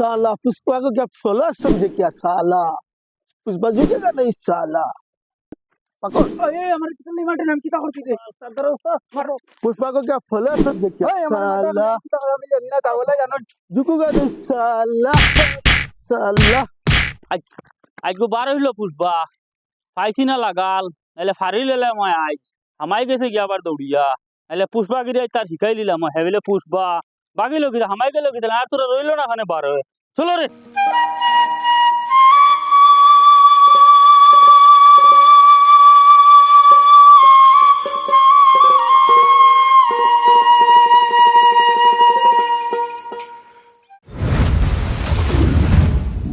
साला पुष्पा को क्या फॉलो समझे क्या साला पुष्पा झुकेगा नहीं साला पकड़ আমার কিছু নেই মাঠে নাম কিতা করছিস রে তারপরে ওস্তাদ মারো पुष्पा को क्या फॉलो समझे क्या আমার মাঠে साला কিতা কথা আমি জানি না তাহলে জানো झुकेगा नहीं साला साला আজকে বার হইলো পুষবা পাইছি না লাগাল নাহলে ফারি লেলে মই আজ হামাই গেছে গিয়া আবার দৌড়িয়া নাহলে পুষ্পা গিয়ে তার শিখাই দিলাম মই হেবেলে পুষ্পা বাগিলো কি হামাই গেল কি আর তোরা রইলো না খানে বার হয়ে চলো রে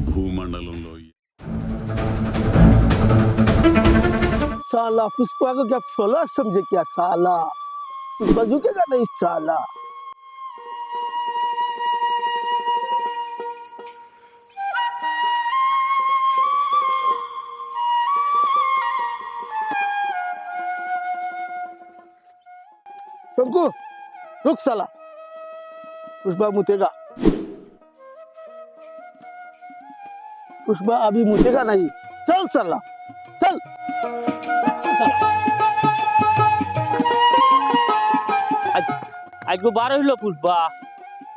భూమండలంలో साला पुष्पा को क्या फॉलो समझे क्या साला पुष्पा झुकेगा नहीं साला शंकु रुक साला पुष्पा मुतेगा पुष्पा अभी मुतेगा नहीं चल साला चल আজকে বার হইলো পুষবা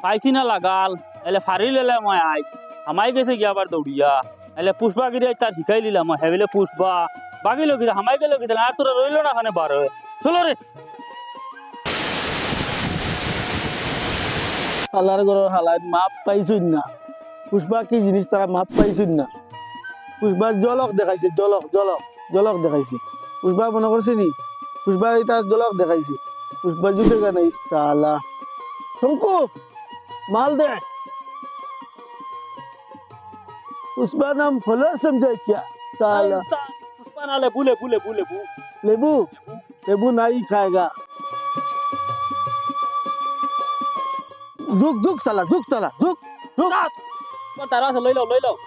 পাইছি না লাগাল নাহলে ফারি লেলে মই আজ হামাই গেছে গিয়া আবার দৌড়িয়া নাহলে পুষ্পা গিয়ে তার শিখাই দিলাম মই হেবেলে পুষ্পা বাগিলো কি হামাই গেল কি আর তোরা রইলো না খানে বার হয়ে চলো রে হালার ঘরের হালায় মাপ পাইছুন না পুষ্পা কি জিনিস তারা মাপ পাইছুন না পুষ্পার জলক দেখাইছে জলক জলক জলক দেখাইছে পুষ্পা মনে করছে নি পুষ্পার এটা জলক দেখাইছে পুষ্পা জুটেগা নাই সালা শঙ্কু মাল দে पुष्पा नाम फॉलो समझे क्या साला पुष्पा नाले बुले बुले बुले बु लेबू लेबू नहीं खाएगा झुक झुक साला झुक साला झुक झुक तारा से लई लो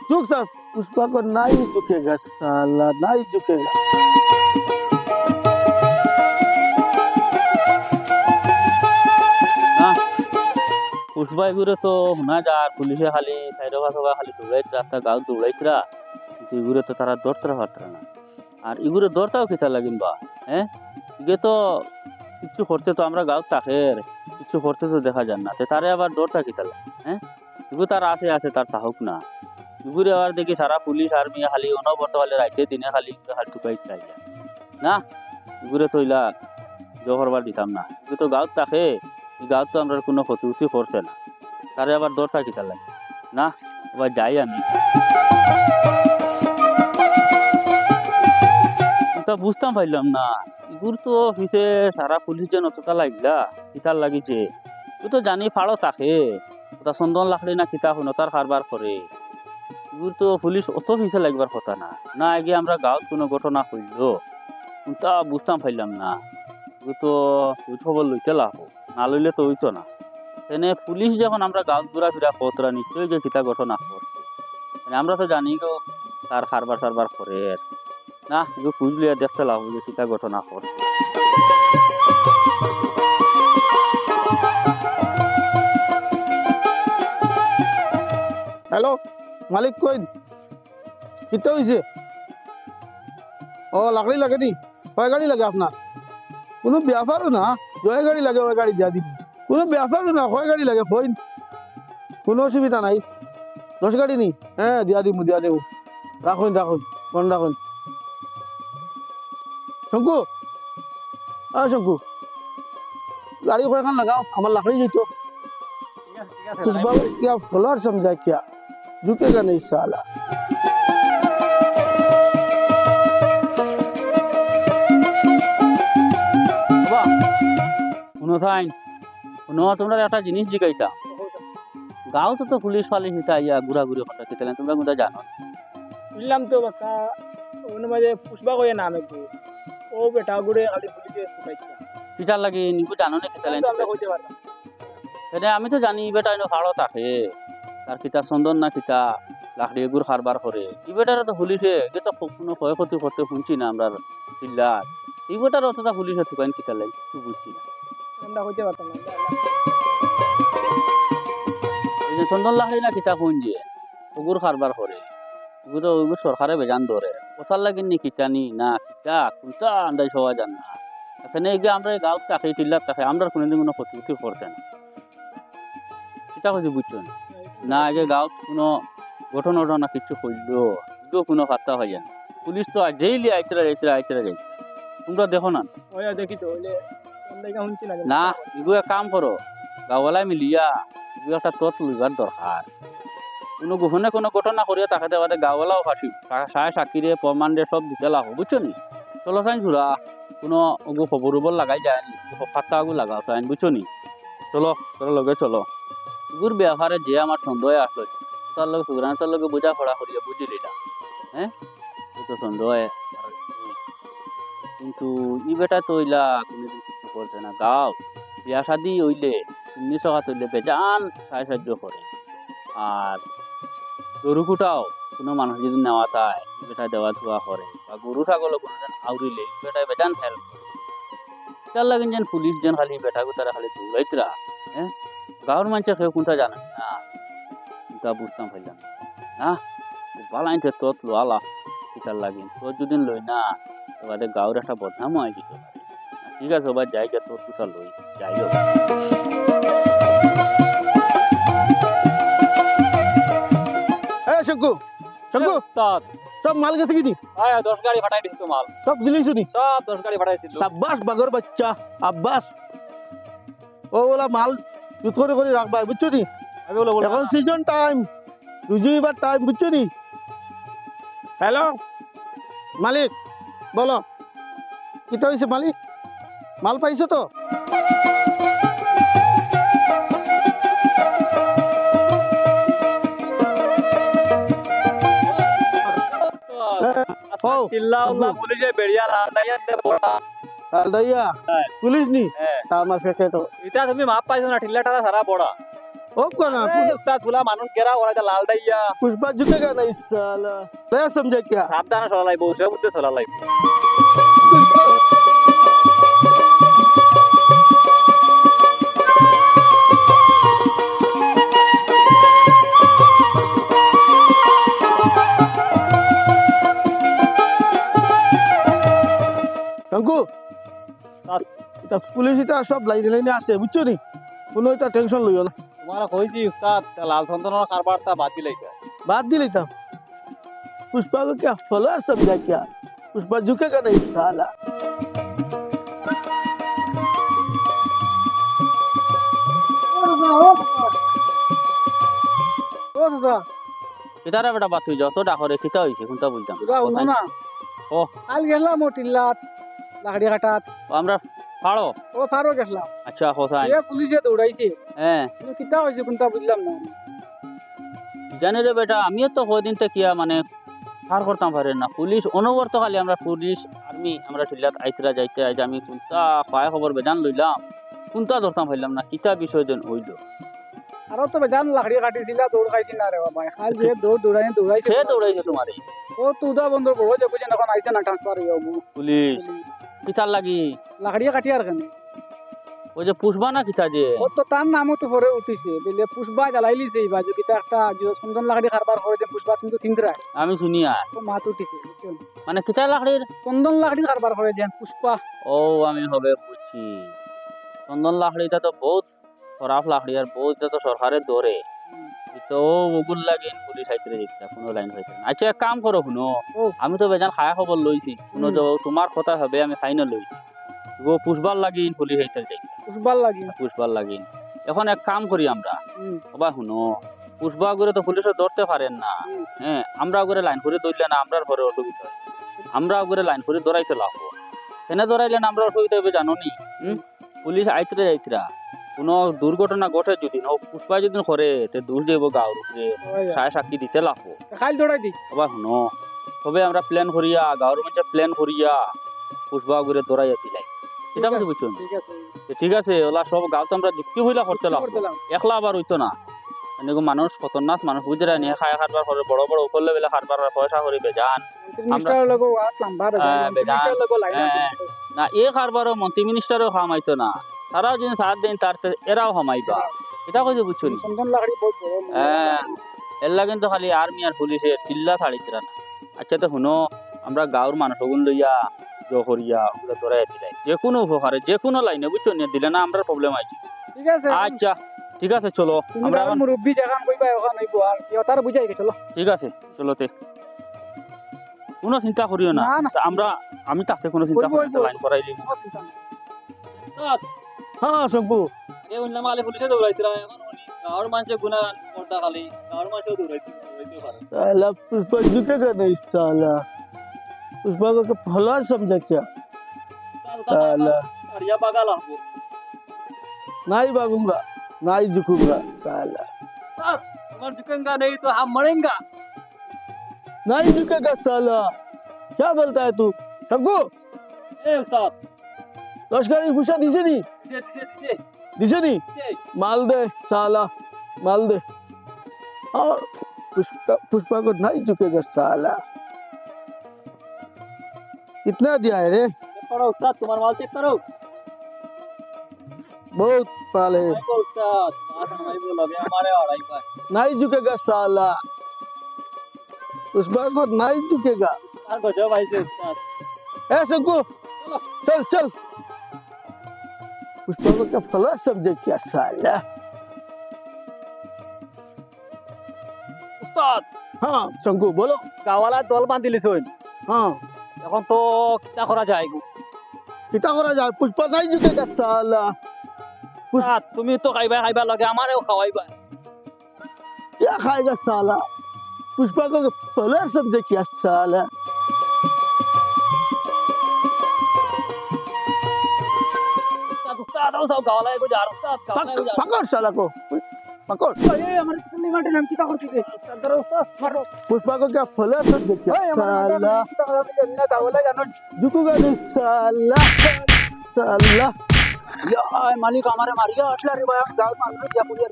झुक साला पुष्पा को नहीं झुकेगा साला नहीं झुकेगा পুষ্পা এগুলো তো শোনা যায় পুলিশে খালি সাইড খালি দৌড়াইছে রাস্তা গাঁও দৌড়াইছিরা কিন্তু এগুলো তো তারা দৌড়তে পারত না আর এগুলো দৌড়টাও খেতে লাগিন বা হ্যাঁ এগুলো তো কিছু করতে তো আমরা গাঁও তাকের কিছু করতে তো দেখা যান না তারে আবার দৌড়টা খেতে লাগে হ্যাঁ এগুলো তার আছে তার সাহক না এগুলো আবার দেখি সারা পুলিশ আর্মি খালি অনবর্ত হলে রাইতে দিনে খালি খালি টুকাই চাই না এগুলো তো ইলা জহরবার দিতাম না এগুলো তো গাঁও তাকে গাঁও তো আমরা কোনো ক্ষতি উতি করছে না তারে আবার দরটা কিতা লাগে না এবার যাই আমি তা বুঝতাম পাইলাম না এগুলো তো অফিসে সারা পুলিশ যেন অতটা লাগলা কিতার লাগিছে তুই তো জানি ফাড়ো তাকে ওটা চন্দন লাখড়ি না কিতা হইন তার কারবার করে এগুলো তো পুলিশ অত অফিসে লাগবার কথা না না আগে আমরা গাঁৱত কোনো ঘটনা হইল তা বুঝতাম পাইলাম না এগুলো তো খবর লইতে লাভ না লইলে তো হইতো না এনে পুলিশ যখন আমরা গাঁত ঘুরাফিরা কতরা নিশ্চয়ই যে কিতা ঘটনা করছে আমরা তো জানি গো তার কারবার সারবার করে না এগুলো খুঁজলে দেখতে লাভ যে কিতা ঘটনা করছে हेलो मालिक कोई कितना हुई ओ लकड़ी लगे नहीं वही गाड़ी लगे अपना কোনো ব্যাপারও না জয় গাড়ি লাগে ওই গাড়ি দিয়া দিবি কোনো ব্যাপারও না হয় গাড়ি লাগে ফোন কোনো অসুবিধা নাই 10 গাড়ি নি হ্যাঁ দিয়া দিব রাখুন মন রাখুন শঙ্কু শঙ্কু গাড়ি কয়খান লাগাও আমার লাকড়ি যেত क्या फ्लॉर समझा क्या झुकेगा नहीं साला তোমরা একটা জিনিস জিজ্ঞাসা গাঁও তো পুলিশ ফালিশ হিসা ইয়া ঘুরাঘুরি কথা খেতে তোমরা কোথায় জানো বুঝলাম তো বাকা ওনে মাঝে পুষ্পা কয়ে নাম একটু ও বেটা গুড়ে খালি পুলিশে শুকাইছে কিটার লাগে নিকু জানো না খেতে আমরা কইতে পারলাম আমি তো জানি বেটা এনে ভালো থাকে তার কিতা চন্দন না কিতা লাকড়ি এগুর কারবার করে এই বেটারা তো পুলিশে তো কোনো ক্ষয়ক্ষতি করতে শুনছি না আমরা জিল্লার এই বেটার অতটা পুলিশে ঠুকাইন কিতা লাগে কিছু বুঝছি না আমরা কইতে পারতাম না চন্দন লাখড়ি না কিতা কোন যে ওগুর কারবার করে ওগুর সরকারে বেজান ধরে কোথার লাগিন নি কিতানি না কিতা কোনটা আন্দাজ হওয়া যান না এখানে গিয়ে আমরা গাঁত তাকে টিল্লার তাকে আমরা কোনোদিন কোনো ক্ষতি করছে না কিতা হয়েছে বুঝছো না আগে গাঁত কোনো ঘটনা ঘটনা কিছু করলো এগুলো কোনো খাতা হয় না পুলিশ তো ডেইলি আইতরা যাইছে তোমরা দেখো না ওই দেখি তো হইলে আমরা এটা শুনছি না না এগুলো এক কাম করো গাঁওয়ালায় মিলিয়া এগুলো একটা তথ্য লইবার দরকার কোনো গোপনে কোনো ঘটনা করিয়া তাকে দেওয়াতে গাঁওয়ালাও ফাঁসি সায় সাক্ষীরে প্রমাণ দিয়ে সব দিতে লাভ বুঝছো নি চলো চাইন ঘুরা কোনো ওগু খবর উবর লাগাই যায় নি ফাঁকা আগু লাগাও চাইন বুঝছো নি চলো তোর লগে চলো এগুর ব্যবহারে যে আমার সন্দেহ আসলো তার লগে সুগ্রান তার লগে বোঝা ফড়া করিয়া বুঝিলি না হ্যাঁ তো সন্দেহ কিন্তু ই বেটা তো ওইলা কোনোদিন কিছু করছে না গাও বিয়া শাদি হইলে এমনি সকাত হইলে বেজান সাহায্য করে আর গরু কুটাও কোনো মানুষ যদি নেওয়া চায় বেটা দেওয়া ধোয়া করে বা গরু ছাগলও কোনোদিন আউরিলে বেটা বেজান হেল্প করে তার লাগিন যেন পুলিশ যেন খালি বেটা তারা খালি দৌড়াইতরা হ্যাঁ গাঁর মানুষের কেউ কোনটা জানে না কোনটা বুঝতাম পাইলাম না বালাইতে তত লোয়ালা কিতার লাগিন তোর যদি লই না এবারে গাঁর একটা বদনামও হয় দিতে পারে ঠিক আছে এবার যাই গে তোর কোথা লই যাই হোক শঙ্কু শঙ্কু সব মাল গেছে কি 10 গাড়ি ফাটাই দিছি তো মাল সব দিলিস নি সব 10 গাড়ি ফাটাইছি সাব্বাস বাগর বাচ্চা আব্বাস ও ওলা মাল জুত করে রাখবা বুঝছো নি আগে বলে বলে এখন সিজন টাইম রুজিবার টাইম বুঝছো নি হ্যালো মালিক বলো কিটা হয়েছে মালিক মাল পাইছো তো চিল্লা উল্লা পুলিশে বেরিয়া লাইয়া দে বড়া দাইয়া পুলিশ নি তা আমার ফেকে তো এটা তুমি মাপ পাইছো না ঠিল্লা টাকা সারা বড়া ও কোনা উস্তাদ ফুলা মানুষ কেরা ওরা যা লাল দাইয়া पुष्पा झुकेगा नहीं साला क्या समझे क्या সাবধানে চলা লাগবে ওসে বুঝতে চলা লাগবে शंकु এটা পুলিশ এটা সব লাইনে আছে বুঝছো নি কোনো এটা টেনশন লইও না তোমার কইছি উস্তাদ লাল সন্তনের কারবারটা বাতিল হইছে बात दिली था पुष्पा को क्या फॉलोअर समझा क्या पुष्पा झुकेगा नहीं साला ओ दादा কিতারা বেটা বাত হয়ে যাও তো ডাকরে কিতা হয়েছে কোনটা বুঝতাম তোরা উনো না ও কাল গেলাম মোটিল্লাত লাকড়ি কাটাত আমরা ফাড়ো ও ফারো গেলাম আচ্ছা হোসাইন এ পুলিশে দৌড়াইছে হ্যাঁ কিন্তু কিতা হইছে কোনটা বুঝলাম না জানি রে বেটা আমিও তো কদিন থেকে মানে পার করতাম পারে না পুলিশ অনবরত খালি আমরা পুলিশ আর্মি আমরা সিল্লাত আইতরা যাইতে আজ আমি কোনটা পায় খবর বেজান লইলাম কোনটা ধরতাম পাইলাম না কিতা বিষয় দেন হইল আরো তো জান লাকড়ি কাটিছিলা দৌড় খাইছি না রে বাবা খাল যে দৌড়াইছে সে দৌড়াইছে তোমারে ও তুদা বন্ধ বড় যে বুঝে এখন আইছে না ট্রান্সফার হইও পুলিশ কিতার লাগি লাকড়ি কাটি আর কেন ওই যে পুষবা না কিতা যে ও তো তার নামও তো পরে উঠিছে বলে পুষ্পা জ্বালাইলিছে এই বাজু কিতা একটা যে সুন্দর লাকড়ি কারবার করে যে পুষ্পা কিন্তু তিনরা আমি শুনি আর ও মাত উঠিছে বুঝছেন মানে কিতা লাকড়ির চন্দন লাকড়ি কারবার করে যে পুষ্পা ও আমি হবে বুঝছি চন্দন লাকড়িটা তো বহুত খারাপ লাকড়ি আর বহুত তো সরকারের দরে তো ওগুল লাগে পুলিশ আইতে দেখতে কোনো লাইন হইছে না আচ্ছা এক কাম করো শুনো আমি তো বেজান খায়া খবর লইছি শুনো যে তোমার কথা হবে আমি খাই না লইছি গো পুষবার লাগিন পুলিশ আইতে যাই পুষ্পার লাগি পুষবার লাগিন এখন এক কাম করি আমরা বাবা শুনো পুষবা করে তো পুলিশে ধরতে পারেন না হ্যাঁ আমরা করে লাইন করে ধরলে না আমরা ঘরে অসুবিধা হয় আমরা করে লাইন করে ধরাইতে লাভ এনে ধরাইলে না আমরা অসুবিধা হবে জানো নি পুলিশ আইতে যাইতরা কোনো দুর্ঘটনা ঘটে যদি পুষ্পা যদি করে তে দূর যাবো গাঁর উপরে সায় সাক্ষী দিতে লাগবো খাইল দৌড়াই দি বাবা শুনো তবে আমরা প্ল্যান করিয়া গাঁর মধ্যে প্ল্যান করিয়া পুষ্পা করে দৌড়াইয়া দিলাই সেটা বুঝে বুঝছো ঠিক আছে ঠিক আছে ওলা সব গাঁও তো আমরা যুক্তি হইলা করতে লাগবো একলা আবার হইতো না এনেকো মানুষ খতরনাক মানুষ বুঝে নিয়ে খায় খাবার করে বড় বড় উপর লেভেলে খাবার পয়সা করিবে জান মিস্টার লগো আট লম্বা মিস্টার লগো লাইন না এ খারবারও মন্ত্রী মিনিস্টারও খামাইতো না তারাও যদি সাথ দেন তার এরাও হামাইবা এটা কইছে বুঝছো নি চন্দন লাকড়ি বহুত বড় হ্যাঁ এল্লা কিন্তু খালি আর্মি আর পুলিশের চিল্লা ছাড়িতরা না আচ্ছা তো শুনো আমরা গাঁৱৰ মানুহগুন লইয়া জহরিয়া ওগুলো ধরাই দিলাই যে কোনো উপকারে যে কোনো লাইনে বুঝছো নি দিলে না আমরা প্রবলেম আছে ঠিক আছে আচ্ছা ঠিক আছে চলো তুমি আমরা গাঁৱৰ এখন মুরব্বী যেখান কইবা ওখান হইব আর কি তার বুঝাই গেছিল ঠিক আছে চলোতে কোনো চিন্তা করিও না না, না। আমরা আমি তাতে কোনো চিন্তা হইবো, করি না হইবো। লাইন করাই দিই কোনো চিন্তা নাই। হ্যাঁ শঙ্কু এ উন্নাম আলে পুলিশে দৌড়াইছিরা এখন গাঁৱৰ মানুষে গুণা করতা খালি গাঁৱৰ মানুষেও দৌড়াইতে পারে साला पुष्पा झुकेगा नहीं साला पुष्पा को फला समझा क्या साला अड़िया बागा लागबो नहीं भागूंगा नहीं झुकूंगा साला अगर झुकेंगा नहीं तो हम मरेंगे नहीं झुकेगा साला क्या बोलता है तू शंकु ए उस्ताद लश्करी पूछा दिसे नहीं दिसे नहीं माल दे साला माल दे और पुष्पा को नहीं झुकेगा साला कितना दिया है रे करो उस्ताद तुम्हारा माल चेक करो बहुत पाल है को उस्ताद बात हमारी बोल अभी हमारे अड़ाई पर नहीं झुकेगा साला पुष्पा को नहीं झुकेगा यार गजब भाई से उस्ताद ए शंकु चल चल पुष्पा को क्या फला समझे क्या साला उस्ताद हाँ शंकु बोलो গাওয়ালা দল বাঁধিলিছুন हाँ এখন তো কিটা করা যায় গো कितना करा जाए पुष्पा नहीं झुकेगा साला উস্তাদ তুমি তো খাইবা খাইবা লাগে আমারেও খাওয়াইবা क्या खाएगा साला पुष्पा को फला समझे क्या साला उस्ताद उस्ताद आओ गावला को जा उस्ताद गावला को जा पकड़ साला को पकड़ ए আমার চিল্লি মাঠে নাম কিটা করতেছে ধরো উস্তাদ মারো पुष्पा को क्या फला समझे क्या এই আমার মাঠে साला কিটা করতে না গাওলা জানো झुकूंगा नहीं साला साला আয় মালিক আমারে মারিয়া আসলা রে ভাই গাঁও মানুষ যা পুলিশ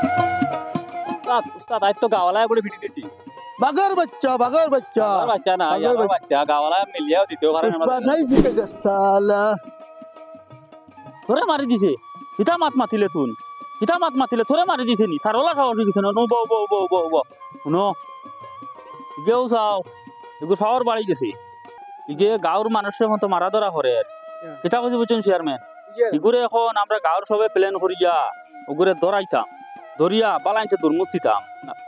উস্তাদ উস্তাদ আজ তো গাওয়ালা করে ভিটি দিছি बगर बच्चा আমার বাচ্চা না আমার বাচ্চা গাওয়ালা মিলিয়াও দিতেও পারে पुष्पा नहीं झुकेगा साला তোরে মারি দিছে ইটা মাত মাতিলে তুন ইটা মাত মাতিলে তোরে মারি দিছে নি তারলা খাওয়া দিছে না বউ বউ বউ বউ বউ শুনো গেও চাও এগুলো খাওয়ার বাড়ি গেছে ইগে গাঁৱৰ মানুষের মতো মারা ধরা করে এটা কথা বুঝছেন চেয়ারম্যান এগুলো এখন আমরা গাঁৱৰ সবে প্ল্যান করিয়া ওগুলো ধরাইতাম ধরিয়া বালাইতে দুর্মুক্তিতাম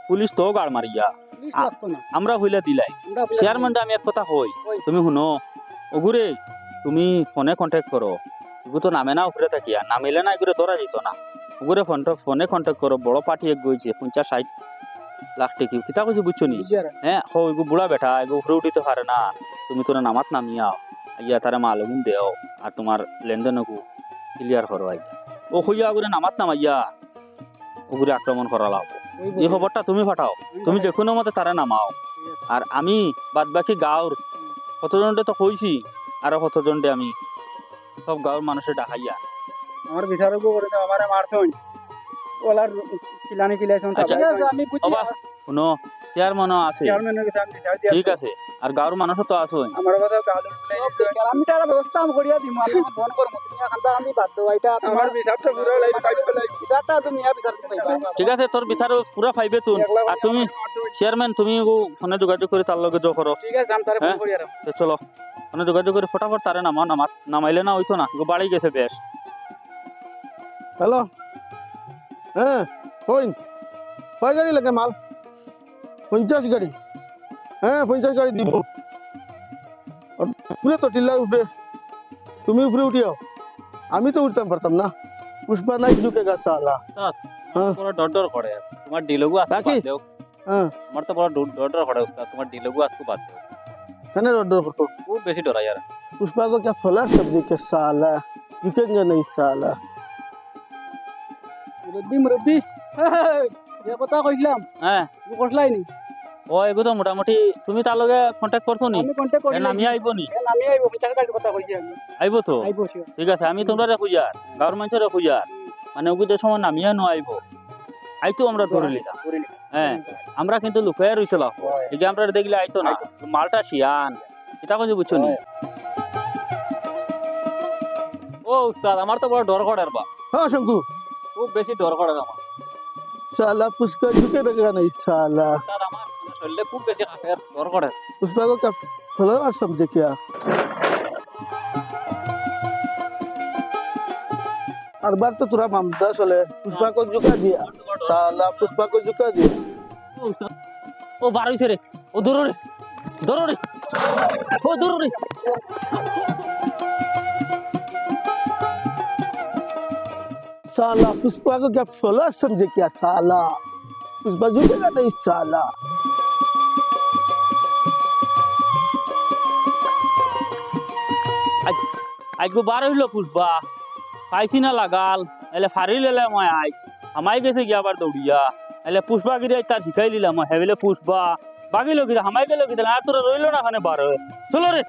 পুলিশ তো গাড় মারিয়া পুলিশ লাগতো না আমরা হইলে দিলাই আমরা চেয়ারম্যানটা আমি এক কথা কই কই। তুমি শুনো ওগুরে তুমি ফোনে কন্ট্যাক্ট করো এগুলো তো নামে না উপরে থাকিয়া নামিলে না এগুলো ধরা যেত না ওগুরে ফোনে কন্ট্যাক্ট করো বড় পার্টি এক গইছে 50-60 লাখ টাকা কিতা কইছে বুঝছো নি হ্যাঁ হো এগু বুড়া বেটা এগু উপরে উঠিতে পারে না তুমি তোরা নামাত নামিয়াও আইয়া তারা মালগুন দেও আর তোমার লেনদেনকু ক্লিয়ার করো আইয়া ও কইয়া ওগুরে নামাত নামাইয়া ওগুরে আক্রমণ করা লাগবো এই খবরটা তুমি পাঠাও তুমি যে কোনো মতে তারা নামাও আর আমি বাদ বাকি গাঁৱৰ কতজনটে তো কইছি আর কতজনটে আমি সব গাঁৱৰ মানুষের ডাকাইয়া আমার বিচারক করে দাও আমারে মারছন ওলার কিলানি কিলাইছন আচ্ছা। আমি বুঝি অবা শুনো চেয়ারম্যানও আছে চেয়ারম্যানের কাছে আমি বিচার দিয়া ঠিক আছে আর গাঁৱৰ মানুষও তো আছে আমার কথা গালো আমি তার ব্যবস্থা করিয়া দিমু আমি ফোন করব তুমি এখানটা আমি বাদ দাও এটা আমার বিচারটা পুরো লাইভ পাইবে বিচারটা তুমি বিচার পাইবা ঠিক আছে তোর বিচার পুরা পাইবে তুন আর তুমি চেয়ারম্যান তুমি ফোনে যোগাযোগ করে তার লগে যোগ করো ঠিক আছে আমি তারে ফোন হ্যাঁ। করিয়া তো চলো ফোনে যোগাযোগ করে ফটাফট তারে নামাইলে না হইতো না বাড়ি গেছে বেশ हेलो हाँ कौन कई गाड़ी लगे माल 50 गाड़ी हाँ 50 गाड़ी দিব और पूरे तो टिल्ला उठे তুমি উপরে উঠিও আমি তো উঠতাম পারতাম না পুষ্পা নাই ঝুঁকেগা সালা হ্যাঁ বড় ডর করে তোমার ডিলগু আসতে কাকি? বাদ দেও হ্যাঁ আমার তো বড় ডর করে উস্তাদ তোমার ডিলগু আসতে বাদ দেও কেন ডর করতো খুব বেশি ডরাই यार पुष्पा को क्या फला सब्जी के साला झुकेंगे नहीं साला মুরব্বি যে কথা কইলাম হ্যাঁ তুমি করলাই নি ও এগো তো মোটামুটি তুমি তার লগে কন্টাক্ট করছো নি আমি কন্টাক্ট করি নামি আইবো নি আমি আইবো বিচার কাটি কথা কইছি আমি আইবো তো আইবো শিওর ঠিক আছে আমি তোমরা রেখু যার গাঁৱৰ মানুষের রেখু যার মানে ওগু যে সময় নামিয়া নো আইবো আইতো আমরা ধরে লিলাম ধরে নিলাম হ্যাঁ আমরা কিন্তু লুকায় রইছিলাম এই যে আমরা দেখলে আইতো না মালটা শিয়ান এটা কিছু বুঝছো নি ও উস্তাদ আমার তো বড় ডর করে বা হ্যাঁ শঙ্কু খুব বেশি ডর করে আমার साला पुष्पा झुके रहेगा नहीं साला উস্তাদ আমার শরীরে খুব বেশি কাছে ডর করে पुष्पा को क्या फॉलो और समझे क्या हर बार तो तुरा ममता चले पुष्पा को झुका दिया साला पुष्पा को झुका दिया ও উস্তাদ, ও বার হইছে রে ও দৌড় রে দৌড় রে ও দৌড় রে साला पुष्पा को क्या फॉलो समझे क्या साला पुष्पा झुकेगा नहीं साला আজকে বার হইলো পুষ্পা পাইছি না লাগাল এলে ফারি লেলে মই আজ আমাই গেছে গিয়া আবার দৌড়িয়া এলে পুষ্পা গিরে তার শিখাই দিলাম মই হেবিলে পুষ্পা বাকি লোক হামাই গেল কি আর তোরা রইলো না ওখানে বার হয়ে চলো রে